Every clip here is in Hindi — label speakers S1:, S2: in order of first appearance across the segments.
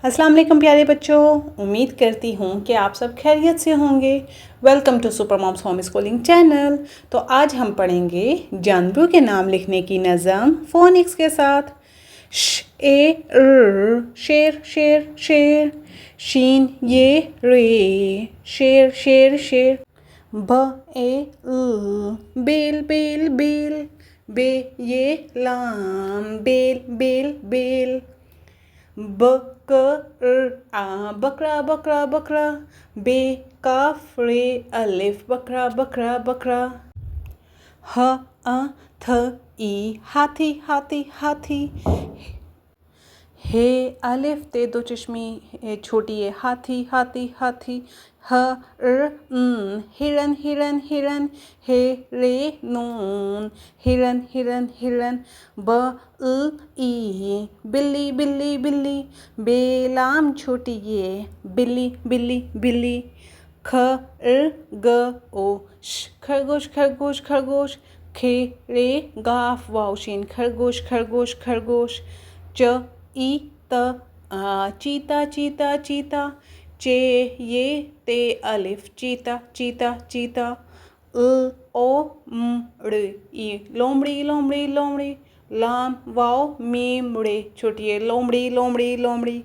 S1: अस्सलाम वालेकुम प्यारे बच्चों, उम्मीद करती हूँ कि आप सब खैरियत से होंगे। Welcome to super moms home schooling channel. तो आज हम पढ़ेंगे जानवरों के नाम लिखने की नज़म फोनिक्स के साथ। श ए र शेर शेर शेर, शीन ये रे शेर शेर शेर, ब ए ल बेल बेल बेल, बे ये लाम बेल बेल बेल, बकरा बकरा बकरा, बे काफ रे अलिफ बकरा बकरा बकरा, ह थ ई हाथी हाथी हाथी, हे अलिफ ते दो चश्मी छोटी है हाथी हाथी हाथी, ह हिरन हिरन हिरन, हे रे नून हिरन हिरन हिरन, ब ई बिल्ली बिल्ली बिल्ली, बेलाम छोटी ये बिल्ली बिल्ली बिल्ली, ख ग ओ खरगोश खरगोश खरगोश, खे रे गाफ वाउशीन खरगोश खरगोश खरगोश, च ई त चीता चीता चीता, चे ये ते अलिफ चीता चीता चीता, ओ ड़ ई लोमड़ी लोमड़ी लोमड़ी, लाम वाओ मीम ड़े छोटी है लोमड़ी लोमड़ी लोमड़ी,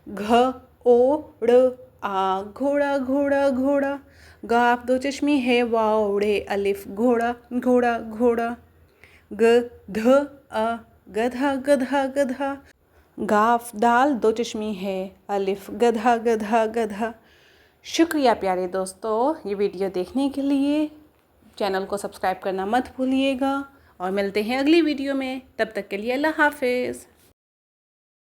S1: घ ओ ड़ घोड़ा घोड़ा घोड़ा, गाफ दो चश्मी है वाओ ड़े अलिफ घोड़ा घोड़ा घोड़ा, ग ध गधा गधा गधा, गाफ दाल दो चश्मी है अलिफ गधा गधा गधा। शुक्रिया प्यारे दोस्तों ये वीडियो देखने के लिए। चैनल को सब्सक्राइब करना मत भूलिएगा और मिलते हैं अगली वीडियो में। तब तक के लिए अल्लाह हाफिज़।